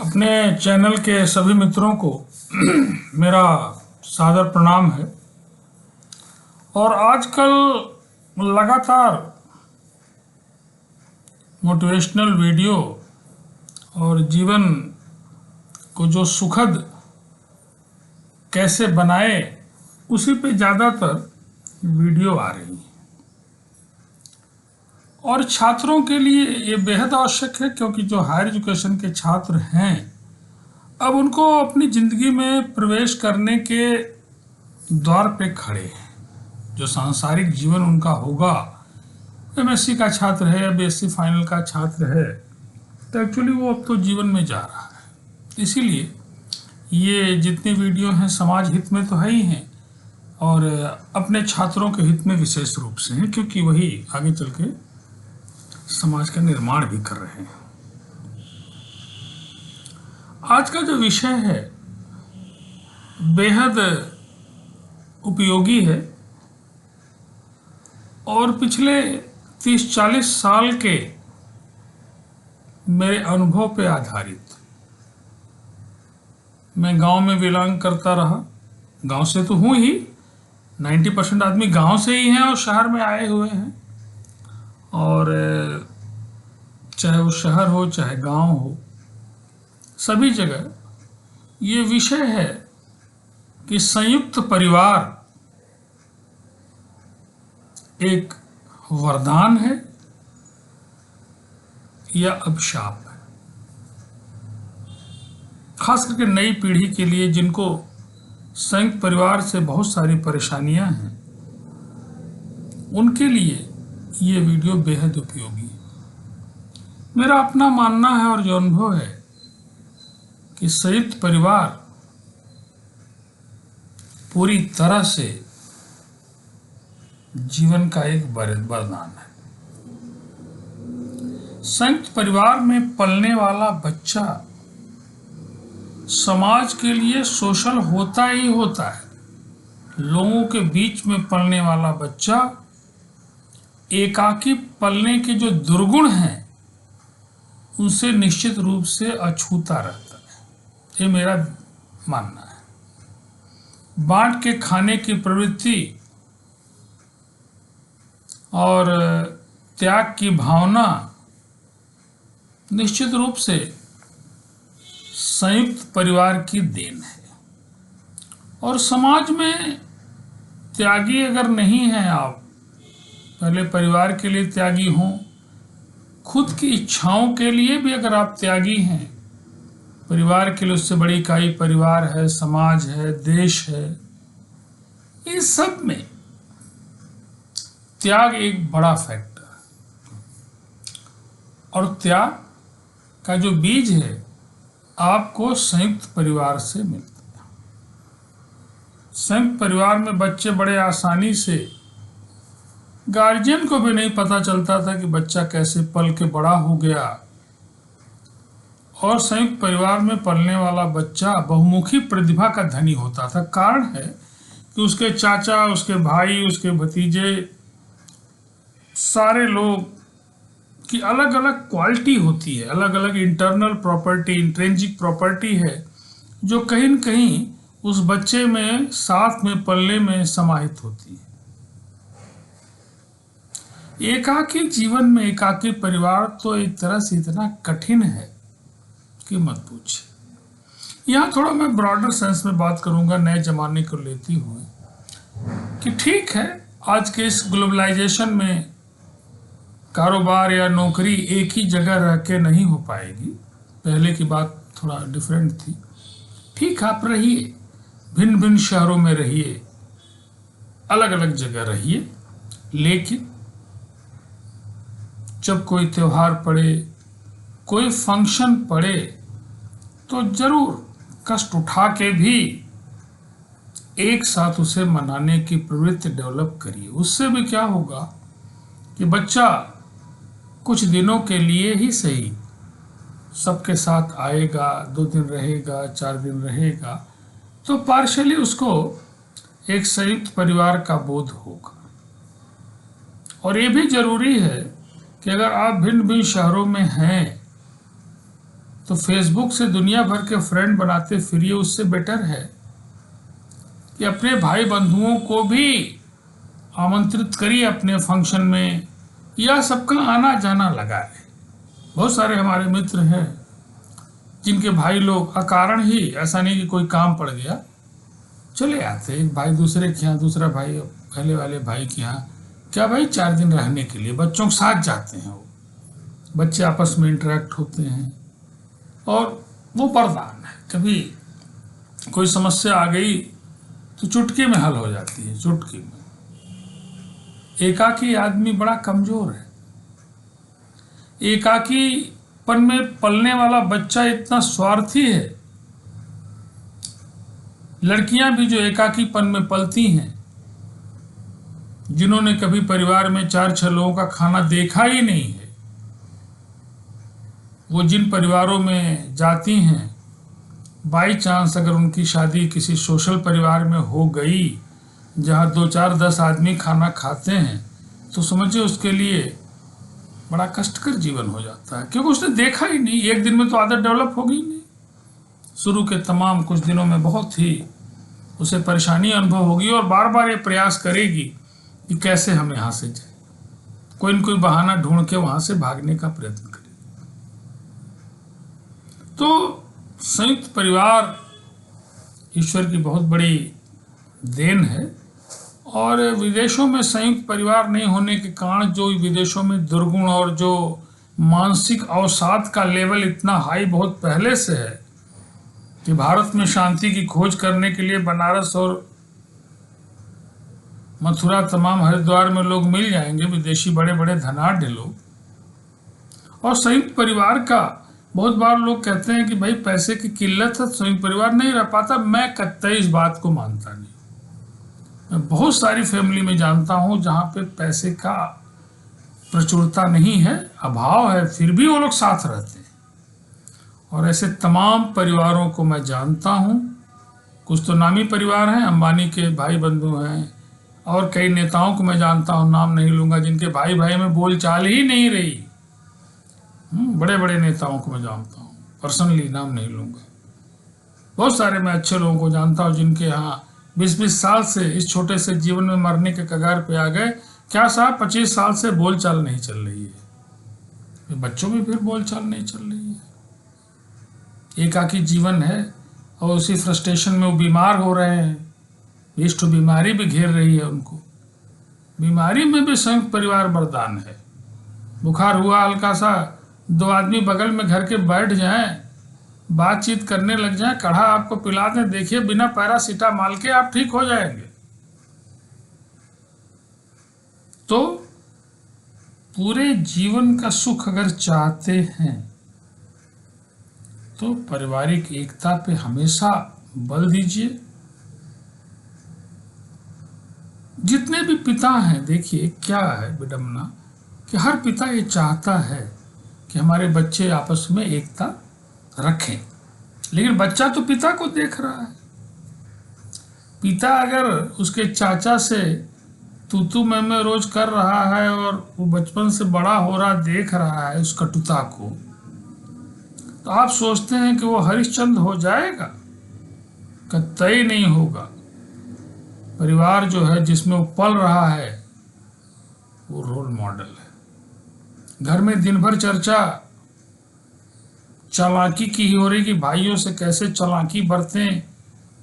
अपने चैनल के सभी मित्रों को मेरा सादर प्रणाम है। और आजकल लगातार मोटिवेशनल वीडियो और जीवन को जो सुखद कैसे बनाए उसी पे ज़्यादातर वीडियो आ रही हैं। और छात्रों के लिए ये बेहद आवश्यक है, क्योंकि जो हायर एजुकेशन के छात्र हैं अब उनको अपनी ज़िंदगी में प्रवेश करने के द्वार पे खड़े हैं। जो सांसारिक जीवन उनका होगा, एमएससी का छात्र है या बीएससी फाइनल का छात्र है, तो एक्चुअली वो अब तो जीवन में जा रहा है। इसीलिए ये जितने वीडियो हैं समाज हित में तो है ही हैं, और अपने छात्रों के हित में विशेष रूप से हैं, क्योंकि वही आगे चल के समाज का निर्माण भी कर रहे हैं। आज का जो विषय है बेहद उपयोगी है और पिछले 30-40 साल के मेरे अनुभव पे आधारित। मैं गांव में बिलोंग करता रहा, गांव से तो हूँ ही, 90% आदमी गांव से ही हैं और शहर में आए हुए हैं। और चाहे वो शहर हो चाहे गांव हो, सभी जगह ये विषय है कि संयुक्त परिवार एक वरदान है या अभिशाप है। खास करके नई पीढ़ी के लिए, जिनको संयुक्त परिवार से बहुत सारी परेशानियां हैं, उनके लिए ये वीडियो बेहद उपयोगी है। मेरा अपना मानना है और जो अनुभव है कि संयुक्त परिवार पूरी तरह से जीवन का एक वरदान है। संयुक्त परिवार में पलने वाला बच्चा समाज के लिए सोशल होता ही होता है। लोगों के बीच में पलने वाला बच्चा एकाकी पलने के जो दुर्गुण हैं उनसे निश्चित रूप से अछूता रहता है। ये मेरा मानना है। बांट के खाने की प्रवृत्ति और त्याग की भावना निश्चित रूप से संयुक्त परिवार की देन है। और समाज में त्यागी अगर नहीं है, आप पहले परिवार के लिए त्यागी हों, खुद की इच्छाओं के लिए भी अगर आप त्यागी हैं, परिवार के लिए उससे बड़ी इकाई परिवार है, समाज है, देश है, इन सब में त्याग एक बड़ा फैक्टर है। और त्याग का जो बीज है आपको संयुक्त परिवार से मिलता है। संयुक्त परिवार में बच्चे बड़े आसानी से, गार्जियन को भी नहीं पता चलता था कि बच्चा कैसे पल के बड़ा हो गया। और संयुक्त परिवार में पलने वाला बच्चा बहुमुखी प्रतिभा का धनी होता था। कारण है कि उसके चाचा, उसके भाई, उसके भतीजे, सारे लोग की अलग अलग क्वालिटी होती है, अलग अलग इंटरनल प्रॉपर्टी, इंट्रिंसिक प्रॉपर्टी है, जो कहीं न कहीं उस बच्चे में साथ में पलने में समाहित होती है। एकाकी जीवन में एकाकी परिवार तो एक तरह से इतना कठिन है कि मत पूछिए। यहाँ थोड़ा मैं ब्रॉडर सेंस में बात करूँगा, नए जमाने को लेती हुए, कि ठीक है आज के इस ग्लोबलाइजेशन में कारोबार या नौकरी एक ही जगह रह के नहीं हो पाएगी। पहले की बात थोड़ा डिफरेंट थी। ठीक, आप रहिए, भिन्न भिन्न शहरों में रहिए, अलग अलग जगह रहिए, लेकिन जब कोई त्योहार पड़े, कोई फंक्शन पड़े, तो जरूर कष्ट उठा के भी एक साथ उसे मनाने की प्रवृत्ति डेवलप करिए। उससे भी क्या होगा कि बच्चा कुछ दिनों के लिए ही सही सबके साथ आएगा, 2 दिन रहेगा, 4 दिन रहेगा, तो पार्शली उसको एक संयुक्त परिवार का बोध होगा। और ये भी जरूरी है कि अगर आप भिन्न भिन्न शहरों में हैं तो फेसबुक से दुनिया भर के फ्रेंड बनाते फिरिए, उससे बेटर है कि अपने भाई बंधुओं को भी आमंत्रित करिए अपने फंक्शन में, या सबका आना जाना लगा है। बहुत सारे हमारे मित्र हैं जिनके भाई लोग अकारण ही, ऐसा नहीं कि कोई काम पड़ गया, चले आते, एक भाई दूसरे के यहाँ, दूसरा भाई पहले वाले भाई के यहाँ, क्या भाई 4 दिन रहने के लिए बच्चों के साथ जाते हैं। वो बच्चे आपस में इंटरेक्ट होते हैं और वो वरदान है। कभी कोई समस्या आ गई तो चुटकी में हल हो जाती है, चुटकी में। एकाकी आदमी बड़ा कमजोर है। एकाकीपन में पलने वाला बच्चा इतना स्वार्थी है। लड़कियां भी जो एकाकीपन में पलती हैं, जिन्होंने कभी परिवार में 4-6 लोगों का खाना देखा ही नहीं है, वो जिन परिवारों में जाती हैं, बाई चांस अगर उनकी शादी किसी सोशल परिवार में हो गई जहाँ 2-4-10 आदमी खाना खाते हैं, तो समझिए उसके लिए बड़ा कष्टकर जीवन हो जाता है, क्योंकि उसने देखा ही नहीं। एक दिन में तो आदत डेवलप होगी नहीं। शुरू के तमाम कुछ दिनों में बहुत ही उसे परेशानी अनुभव होगी और बार बार ये प्रयास करेगी कि कैसे हम यहाँ से जाए, कोई न कोई बहाना ढूंढ के वहाँ से भागने का प्रयत्न करेगी। तो संयुक्त परिवार ईश्वर की बहुत बड़ी देन है, और विदेशों में संयुक्त परिवार नहीं होने के कारण जो विदेशों में दुर्गुण और जो मानसिक अवसाद का लेवल इतना हाई बहुत पहले से है कि भारत में शांति की खोज करने के लिए बनारस और मथुरा तमाम हरिद्वार में लोग मिल जाएंगे, विदेशी बड़े बड़े धनाढ़ लोग। और संयुक्त परिवार का बहुत बार लोग कहते हैं कि भाई पैसे की किल्लत है, संयुक्त परिवार नहीं रह पाता। मैं कतई इस बात को मानता नहीं। मैं बहुत सारी फैमिली में जानता हूं जहां पे पैसे का प्रचुरता नहीं है, अभाव है, फिर भी वो लोग साथ रहते हैं। और ऐसे तमाम परिवारों को मैं जानता हूं। कुछ तो नामी परिवार हैं, अंबानी के भाई बंधु हैं, और कई नेताओं को मैं जानता हूं, नाम नहीं लूंगा, जिनके भाई भाई में बोलचाल ही नहीं रही। बड़े बड़े नेताओं को मैं जानता हूँ, पर्सनली नाम नहीं लूंगा। बहुत सारे मैं अच्छे लोगों को जानता हूँ जिनके यहाँ 20-20 साल से इस छोटे से जीवन में मरने के कगार पे आ गए। क्या साहब 25 साल से बोलचाल नहीं चल रही है, बच्चों में फिर बोलचाल नहीं चल रही है। एकाकी जीवन है और उसी फ्रस्ट्रेशन में वो बीमार हो रहे हैं। इष्ट बीमारी भी घेर रही है उनको। बीमारी में भी संयुक्त परिवार वरदान है। बुखार हुआ हल्का सा, 2 आदमी बगल में घर के बैठ जाएं, बातचीत करने लग जाएं, काढ़ा आपको पिला दें, देखिए बिना पैरासीटामॉल के आप ठीक हो जाएंगे। तो पूरे जीवन का सुख अगर चाहते हैं तो पारिवारिक एकता पे हमेशा बल दीजिए। जितने भी पिता हैं, देखिए क्या है विडंबना कि हर पिता ये चाहता है कि हमारे बच्चे आपस में एकता रखें, लेकिन बच्चा तो पिता को देख रहा है। पिता अगर उसके चाचा से तू मैं रोज कर रहा है और वो बचपन से बड़ा हो रहा देख रहा है उस कटुता को, तो आप सोचते हैं कि वो हरिश्चंद्र हो जाएगा? कतई नहीं होगा। परिवार जो है जिसमें वो पल रहा है वो रोल मॉडल है। घर में दिन भर चर्चा चालाकी की ही हो रही कि भाइयों से कैसे चालाकी बरतें,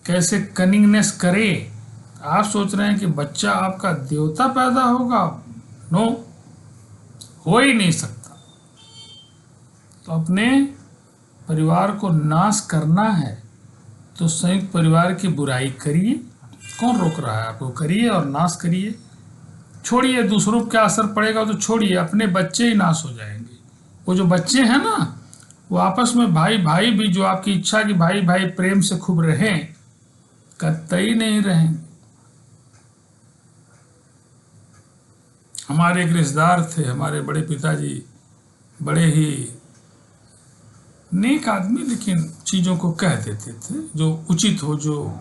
कैसे कनिंगनेस करें। आप सोच रहे हैं कि बच्चा आपका देवता पैदा होगा? नो, हो ही नहीं सकता। तो अपने परिवार को नाश करना है तो संयुक्त परिवार की बुराई करिए। कौन रोक रहा है आपको? करिए और नाश करिए। छोड़िए दूसरों का असर पड़ेगा तो छोड़िए, अपने बच्चे ही नाश हो जाएंगे। वो जो बच्चे हैं ना, वो आपस में भाई भाई भी, जो आपकी इच्छा कि भाई भाई प्रेम से खूब रहें, कतई नहीं रहेंगे। हमारे एक रिश्तेदार थे, हमारे बड़े पिताजी, बड़े ही नेक आदमी, लेकिन चीज़ों को कह देते थे जो उचित हो, जो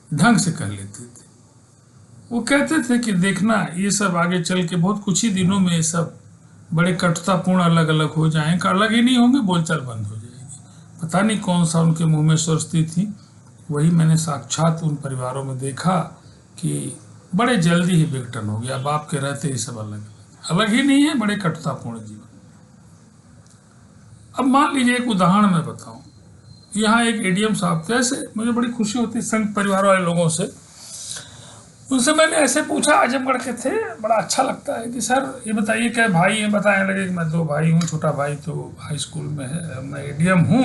ढंग से कह लेते थे। वो कहते थे कि देखना ये सब आगे चल के बहुत कुछ ही दिनों में ये सब बड़े कटुतापूर्ण अलग अलग हो जाएंगे, अलग ही नहीं होंगे, बोलचाल बंद हो जाएगी। पता नहीं कौन सा उनके मुंह में सुरस्ती थी, वही मैंने साक्षात उन परिवारों में देखा कि बड़े जल्दी ही विघटन हो गया। बाप के रहते ही सब अलग अलग ही नहीं है, बड़े कटुतापूर्ण जीवन। अब मान लीजिए एक उदाहरण मैं बताऊं, यहाँ एक एडीएम साहब थे, ऐसे मुझे बड़ी खुशी होती है संघ परिवार वाले लोगों से। उनसे मैंने ऐसे पूछा, आजमगढ़ के थे, बड़ा अच्छा लगता है कि सर ये बताइए क्या भाई हैं? बताने लगे कि मैं 2 भाई हूँ, छोटा भाई तो हाई स्कूल में है, मैं एडीएम हूँ।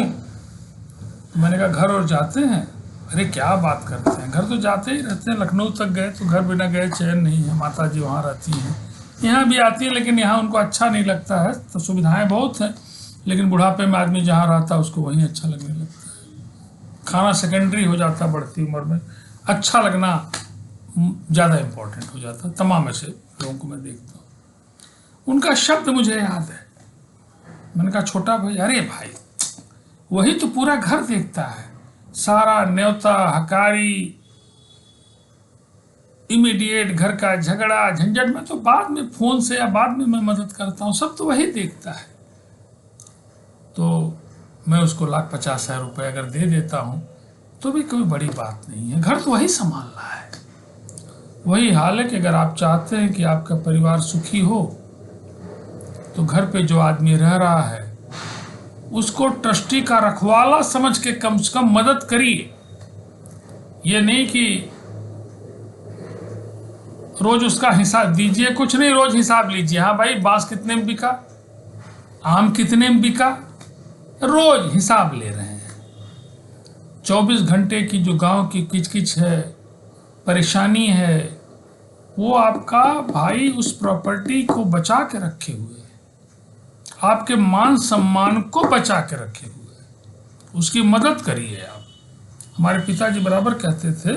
मैंने कहा घर और जाते हैं? अरे क्या बात करते हैं, घर तो जाते ही रहते हैं, लखनऊ तक गए तो घर बिना गए चैन नहीं है, माता जी वहाँ रहती हैं, यहाँ भी आती है, लेकिन यहाँ उनको अच्छा नहीं लगता है। तो सुविधाएँ बहुत हैं, लेकिन बुढ़ापे में आदमी जहाँ रहता है उसको वहीं अच्छा लगने लगता है। खाना सेकेंडरी हो जाता है, बढ़ती उम्र में अच्छा लगना ज़्यादा इम्पोर्टेंट हो जाता है। तमाम ऐसे लोगों को मैं देखता हूँ। उनका शब्द मुझे याद है, मैंने कहा छोटा भाई, अरे भाई वही तो पूरा घर देखता है, सारा न्योता हकारी इमीडिएट घर का झगड़ा झंझट में तो बाद में फोन से या बाद में मैं मदद करता हूँ, सब तो वही देखता है। तो मैं उसको 1,50,000 रुपये अगर दे देता हूँ तो भी कोई बड़ी बात नहीं है, घर तो वही संभाल रहा है। वही हाल है कि अगर आप चाहते हैं कि आपका परिवार सुखी हो तो घर पे जो आदमी रह रहा है उसको ट्रस्टी का रखवाला समझ के कम से कम मदद करिए। ये नहीं कि रोज उसका हिसाब दीजिए, कुछ नहीं, रोज हिसाब लीजिए। हाँ भाई बांस कितने में बिका, आम कितने में बिका, रोज हिसाब ले रहे हैं। 24 घंटे की जो गांव की किचकिच है, परेशानी है, वो आपका भाई उस प्रॉपर्टी को बचा के रखे हुए है, आपके मान सम्मान को बचा के रखे हुए है, उसकी मदद करिए आप। हमारे पिताजी बराबर कहते थे,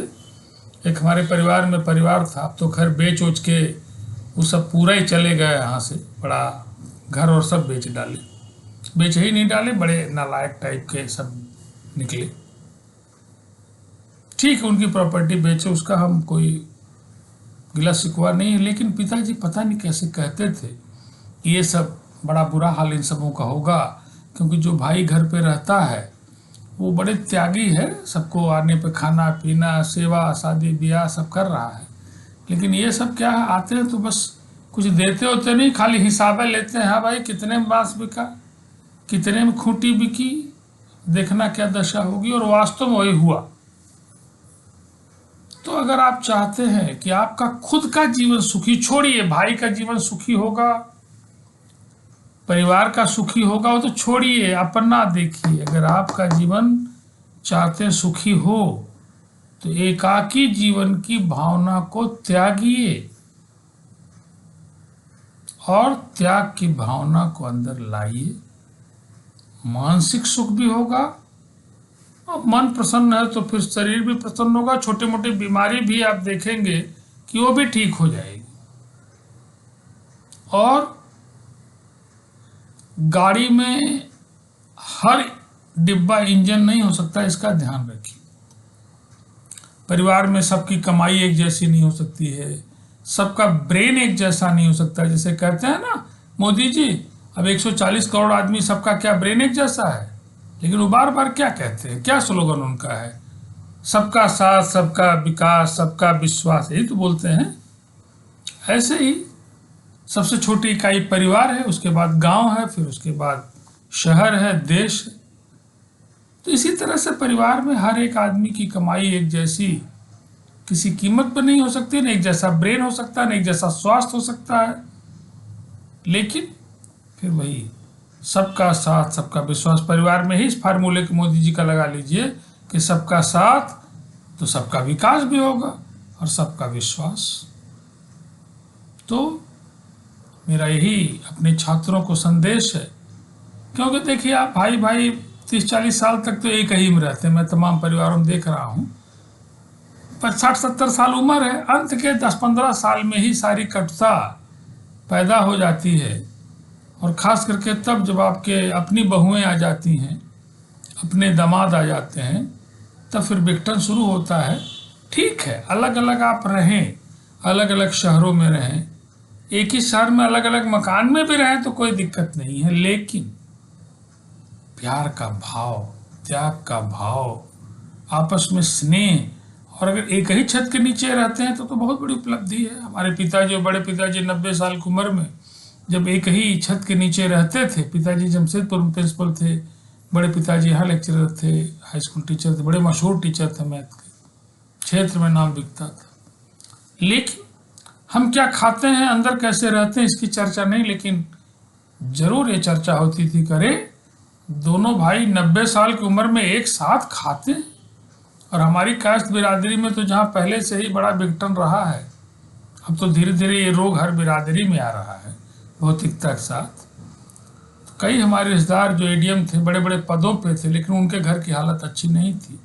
एक हमारे परिवार में परिवार था, अब तो खैर बेच उच के वो सब पूरा ही चले गए यहाँ से, बड़ा घर और सब बेच डाले, बेच ही नहीं डाले, बड़े नालायक टाइप के सब निकले। ठीक है उनकी प्रॉपर्टी बेचे, उसका हम कोई गिला शिकवा नहीं है, लेकिन पिताजी पता नहीं कैसे कहते थे कि ये सब बड़ा बुरा हाल इन सबों का होगा, क्योंकि जो भाई घर पे रहता है वो बड़े त्यागी है, सबको आने पे खाना पीना सेवा शादी ब्याह सब कर रहा है। लेकिन ये सब क्या है, आते हैं तो बस कुछ देते होते नहीं, खाली हिसाबें लेते हैं। हाँ भाई कितने में बांस बिका, कितने में खूंटी बिकी, देखना क्या दशा होगी, और वास्तव में वही हुआ। तो अगर आप चाहते हैं कि आपका खुद का जीवन सुखी, छोड़िए भाई का जीवन सुखी होगा, परिवार का सुखी होगा, वो तो छोड़िए, अपना देखिए। अगर आपका जीवन चाहते हैं सुखी हो तो एकाकी जीवन की भावना को त्यागिए, और त्याग की भावना को अंदर लाइए। मानसिक सुख भी होगा, और मन प्रसन्न है तो फिर शरीर भी प्रसन्न होगा, छोटी मोटी बीमारी भी आप देखेंगे कि वो भी ठीक हो जाएगी। और गाड़ी में हर डिब्बा इंजन नहीं हो सकता, इसका ध्यान रखिए। परिवार में सबकी कमाई एक जैसी नहीं हो सकती है, सबका ब्रेन एक जैसा नहीं हो सकता। जैसे कहते हैं ना मोदी जी, अब 140 करोड़ आदमी, सबका क्या ब्रेन एक जैसा है? लेकिन वो बार बार क्या कहते हैं, क्या स्लोगन उनका है? सबका साथ, सबका विकास, सबका विश्वास, यही तो बोलते हैं। ऐसे ही सबसे छोटी इकाई परिवार है, उसके बाद गांव है, फिर उसके बाद शहर है, देश है। तो इसी तरह से परिवार में हर एक आदमी की कमाई एक जैसी किसी कीमत पर नहीं हो सकती, न एक जैसा ब्रेन हो सकता है, न एक जैसा स्वास्थ्य हो सकता है। लेकिन फिर वही सबका साथ सबका विश्वास, परिवार में ही इस फार्मूले के मोदी जी का लगा लीजिए कि सबका साथ तो सबका विकास भी होगा, और सबका विश्वास। तो मेरा यही अपने छात्रों को संदेश है, क्योंकि देखिए आप भाई भाई 30-40 साल तक तो एक ही में रहते हैं, मैं तमाम परिवारों में देख रहा हूँ। पर 60-70 साल उम्र है, अंत के 10-15 साल में ही सारी कटुता पैदा हो जाती है। और ख़ास करके तब जब आपके अपनी बहुएं आ जाती हैं, अपने दामाद आ जाते हैं, तब फिर विघटन शुरू होता है। ठीक है अलग अलग आप रहें, अलग अलग शहरों में रहें, एक ही शहर में अलग अलग मकान में भी रहें तो कोई दिक्कत नहीं है, लेकिन प्यार का भाव त्याग का भाव, आपस में स्नेह, और अगर एक ही छत के नीचे रहते हैं तो बहुत बड़ी उपलब्धि है। हमारे पिताजी और बड़े पिताजी 90 साल की उम्र में जब एक ही छत के नीचे रहते थे, पिताजी जमशेदपुर में प्रिंसिपल थे, बड़े पिताजी यहाँ लेक्चरर थे, हाई स्कूल टीचर थे, बड़े मशहूर टीचर थे, मैथ के क्षेत्र में नाम बिकता था। लेकिन हम क्या खाते हैं, अंदर कैसे रहते हैं, इसकी चर्चा नहीं, लेकिन जरूर ये चर्चा होती थी, करे दोनों भाई 90 साल की उम्र में एक साथ खाते हैं। और हमारी कास्ट बिरादरी में तो जहाँ पहले से ही बड़ा विघटन रहा है, अब तो धीरे धीरे ये रोग हर बिरादरी में आ रहा है भौतिकता के साथ। तो कई हमारे रिश्तेदार जो एडीएम थे, बड़े बड़े पदों पे थे, लेकिन उनके घर की हालत अच्छी नहीं थी,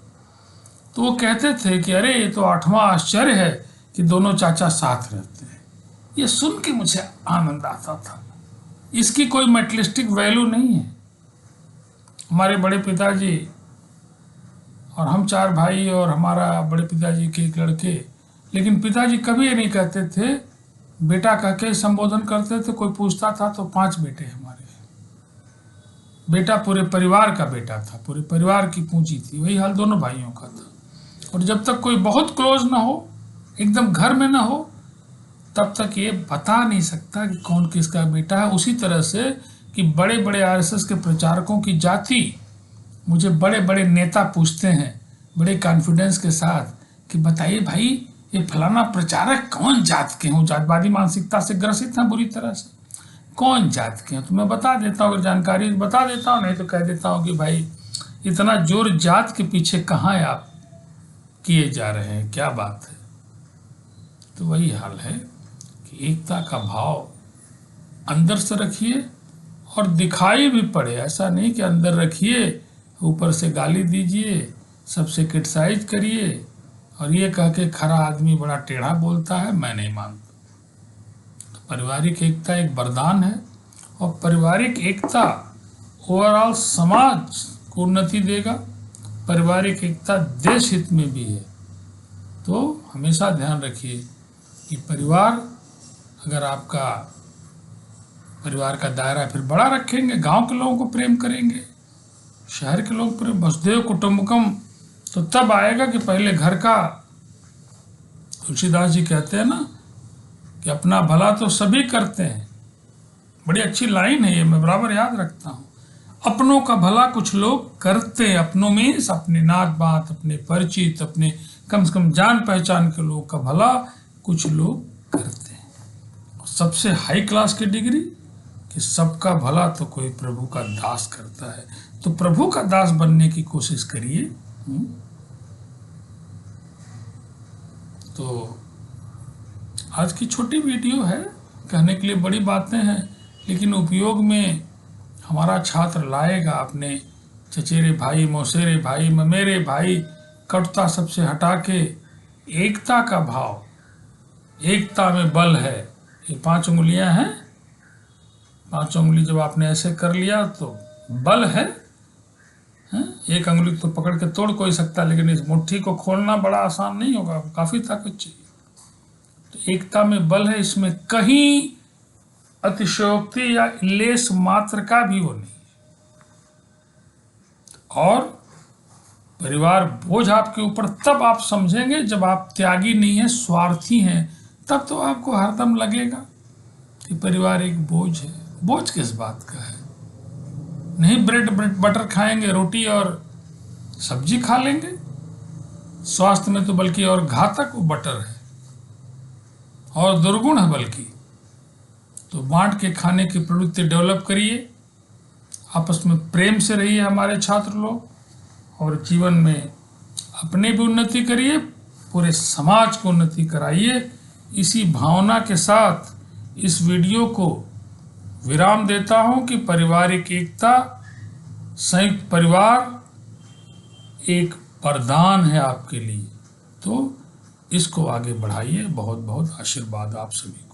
तो वो कहते थे कि अरे ये तो 8वां आश्चर्य है कि दोनों चाचा साथ रहते हैं। ये सुन के मुझे आनंद आता था। इसकी कोई मेटलिस्टिक वैल्यू नहीं है। हमारे बड़े पिताजी और हम 4 भाई और हमारा बड़े पिताजी के एक लड़के, लेकिन पिताजी कभी ये नहीं कहते थे, बेटा कह के संबोधन करते थे। कोई पूछता था तो 5 बेटे हमारे, बेटा पूरे परिवार का बेटा था, पूरे परिवार की पूंजी थी। वही हाल दोनों भाइयों का था। और जब तक कोई बहुत क्लोज ना हो, एकदम घर में ना हो, तब तक ये बता नहीं सकता कि कौन किसका बेटा है। उसी तरह से कि बड़े बड़े आरएसएस के प्रचारकों की जाति मुझे बड़े बड़े नेता पूछते हैं बड़े कॉन्फिडेंस के साथ कि बताइए भाई ये फलाना प्रचारक कौन जात के हों, जातवादी मानसिकता से ग्रसित हैं बुरी तरह से, कौन जात के हैं। तो मैं बता देता हूँ, अगर जानकारी बता देता हूँ, नहीं तो कह देता हूँ कि भाई इतना जोर जात के पीछे कहाँ है आप किए जा रहे हैं, क्या बात है। तो वही हाल है कि एकता का भाव अंदर से रखिए और दिखाई भी पड़े। ऐसा नहीं कि अंदर रखिए, ऊपर से गाली दीजिए, सबसे क्रिटिसाइज करिए और ये कह के खरा आदमी बड़ा टेढ़ा बोलता है, मैं नहीं मानता। तो पारिवारिक एकता एक वरदान है, और पारिवारिक एकता ओवरऑल समाज को उन्नति देगा। पारिवारिक एकता देश हित में भी है। तो हमेशा ध्यान रखिए कि परिवार, अगर आपका परिवार का दायरा फिर बड़ा रखेंगे, गांव के लोगों को प्रेम करेंगे, शहर के लोग प्रेम, वसुधैव कुटुंबकम तो तब आएगा कि पहले घर का। तुलसीदास जी कहते हैं ना कि अपना भला तो सभी करते हैं। बड़ी अच्छी लाइन है ये, मैं बराबर याद रखता हूँ। अपनों का भला कुछ लोग करते हैं। अपनों में अपने नात बात, अपने परिचित, अपने कम से कम जान पहचान के लोग का भला कुछ लोग करते हैं। और सबसे हाई क्लास की डिग्री कि सबका भला तो कोई प्रभु का दास करता है। तो प्रभु का दास बनने की कोशिश करिए। तो आज की छोटी वीडियो है, कहने के लिए बड़ी बातें हैं, लेकिन उपयोग में हमारा छात्र लाएगा। अपने चचेरे भाई, मौसेरे भाई, ममेरे भाई, कटुता सबसे हटा के एकता का भाव, एकता में बल है। ये 5 उंगलियां हैं, 5 उंगली जब आपने ऐसे कर लिया तो बल है। एक अंगुली तो पकड़ के तोड़ कोई सकता, लेकिन इस मुट्ठी को खोलना बड़ा आसान नहीं होगा, काफी ताकत चाहिए। तो एकता में बल है, इसमें कहीं अतिशयोक्ति या लेस मात्र का भी वो नहीं है। और परिवार बोझ आपके ऊपर तब आप समझेंगे जब आप त्यागी नहीं है, स्वार्थी हैं। तब तो आपको हरदम लगेगा कि परिवार एक बोझ है। बोझ किस बात का है? नहीं ब्रेड बटर खाएंगे, रोटी और सब्जी खा लेंगे। स्वास्थ्य में तो बल्कि और घातक वो बटर है और दुर्गुण है बल्कि। तो बांट के खाने की प्रवृत्ति डेवलप करिए, आपस में प्रेम से रहिए हमारे छात्र लोग, और जीवन में अपने भी उन्नति करिए, पूरे समाज को उन्नति कराइए। इसी भावना के साथ इस वीडियो को विराम देता हूं कि पारिवारिक एकता, संयुक्त परिवार एक वरदान है आपके लिए। तो इसको आगे बढ़ाइए। बहुत बहुत आशीर्वाद आप सभी को।